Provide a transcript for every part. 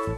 Well,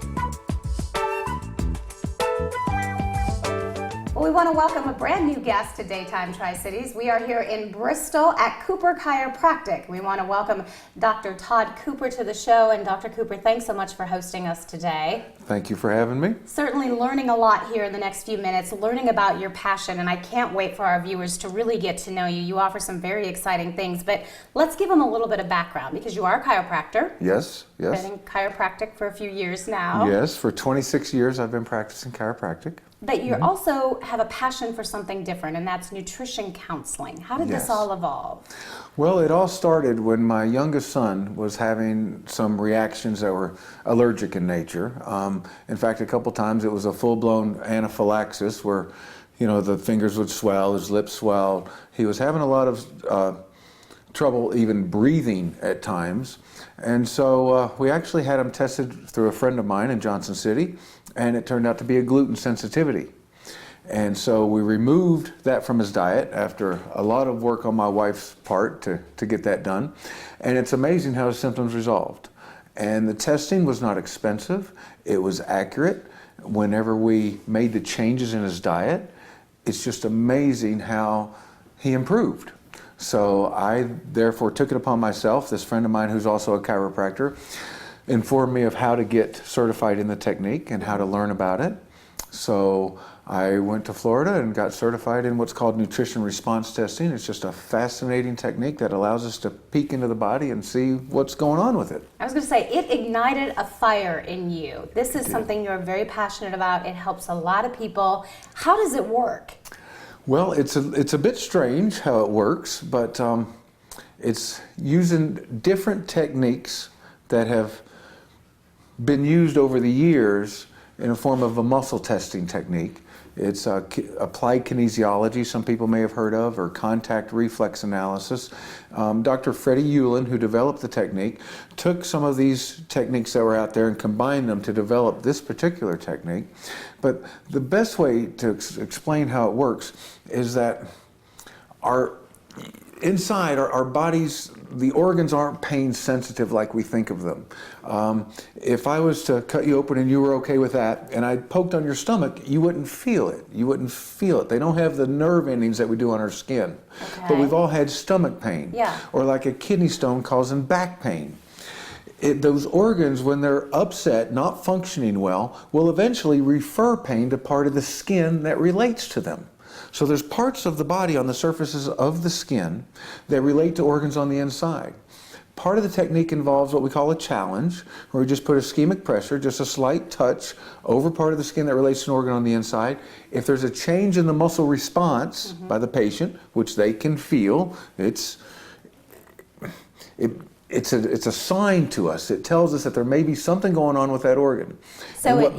we want to welcome a brand new guest to Daytime Tri-Cities. We are here in Bristol at Cooper Chiropractic. We want to welcome Dr. Todd Cooper to the show. And Dr. Cooper, thanks so much for hosting us today. Thank you for having me. Certainly learning a lot here in the next few minutes, learning about your passion, and I can't wait for our viewers to really get to know you. You offer some very exciting things, but let's give them a little bit of background because you are a chiropractor. Yes. Been in chiropractic for a few years now. Yes, for 26 years I've been practicing chiropractic. But you also have a passion for something different, and that's nutrition counseling. How did this all evolve? Well, it all started when my youngest son was having some reactions that were allergic in nature. In fact, a couple times it was a full-blown anaphylaxis where, you know, the fingers would swell, his lips swelled. He was having a lot of trouble even breathing at times. And so we actually had him tested through a friend of mine in Johnson City, and it turned out to be a gluten sensitivity. And so we removed that from his diet after a lot of work on my wife's part to get that done. And it's amazing how his symptoms resolved. And the testing was not expensive. It was accurate. Whenever we made the changes in his diet, it's just amazing how he improved. So I therefore took it upon myself. This friend of mine who's also a chiropractor informed me of how to get certified in the technique and how to learn about it. So I went to Florida and got certified in what's called nutrition response testing. It's just a fascinating technique that allows us to peek into the body and see what's going on with it. I was going to say, it ignited a fire in you. This is something you're very passionate about. It helps a lot of people. How does it work? Well, it's a bit strange how it works, but it's using different techniques that have been used over the years in a form of a muscle testing technique. It's applied kinesiology, some people may have heard of, or contact reflex analysis. Dr. Freddie Hewlin, who developed the technique, took some of these techniques that were out there and combined them to develop this particular technique. But the best way to explain how it works is that inside our bodies, the organs aren't pain sensitive like we think of them. If I was to cut you open and you were okay with that, and I poked on your stomach, you wouldn't feel it. You wouldn't feel it. They don't have the nerve endings that we do on our skin. Okay. But we've all had stomach pain, or like a kidney stone causing back pain. Those organs, when they're upset, not functioning well, will eventually refer pain to part of the skin that relates to them. So there's parts of the body on the surfaces of the skin that relate to organs on the inside. Part of the technique involves what we call a challenge, where we just put ischemic pressure, just a slight touch, over part of the skin that relates to an organ on the inside. If there's a change in the muscle response by the patient, which they can feel, it's a sign to us. It tells us that there may be something going on with that organ. So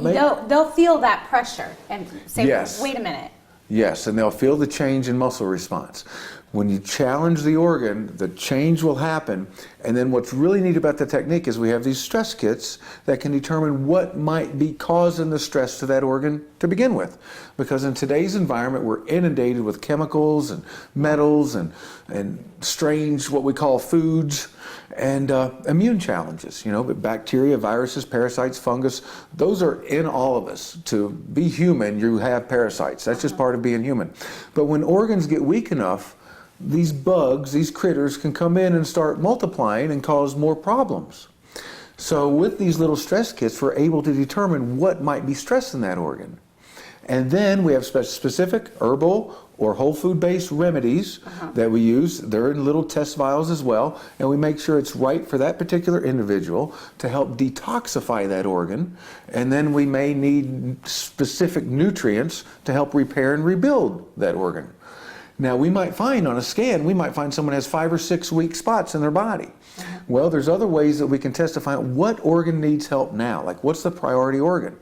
they'll feel that pressure and say, wait a minute. Yes, and they'll feel the change in muscle response. When you challenge the organ, the change will happen. And then what's really neat about the technique is we have these stress kits that can determine what might be causing the stress to that organ to begin with. Because in today's environment, we're inundated with chemicals and metals and strange, what we call foods, and immune challenges. You know, but bacteria, viruses, parasites, fungus, those are in all of us. To be human, you have parasites. That's just part of being human. But when organs get weak enough, these bugs, these critters can come in and start multiplying and cause more problems. So with these little stress kits, we're able to determine what might be stressing that organ. And then we have specific herbal or whole food-based remedies that we use. They're in little test vials as well, and we make sure it's right for that particular individual to help detoxify that organ. And then we may need specific nutrients to help repair and rebuild that organ. Now, we might find on a scan, we might find someone has 5 or 6 weak spots in their body. Well, there's other ways that we can test to find what organ needs help now, like what's the priority organ.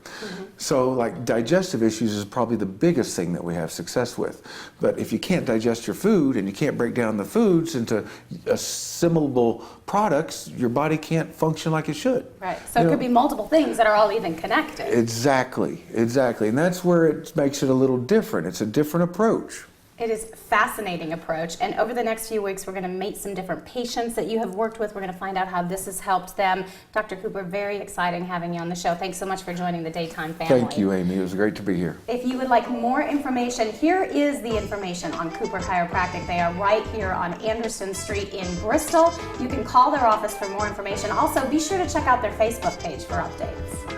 So like digestive issues is probably the biggest thing that we have success with. But if you can't digest your food and you can't break down the foods into assimilable products, your body can't function like it should. Right, so it could be multiple things that are all even connected. Exactly. And that's where it makes it a little different. It's a different approach. It is a fascinating approach, and over the next few weeks we're going to meet some different patients that you have worked with. We're going to find out how this has helped them. Dr. Cooper, very exciting having you on the show. Thanks so much for joining the Daytime family. Thank you, Amy. It was great to be here. If you would like more information, here is the information on Cooper Chiropractic. They are right here on Anderson Street in Bristol. You can call their office for more information. Also, be sure to check out their Facebook page for updates.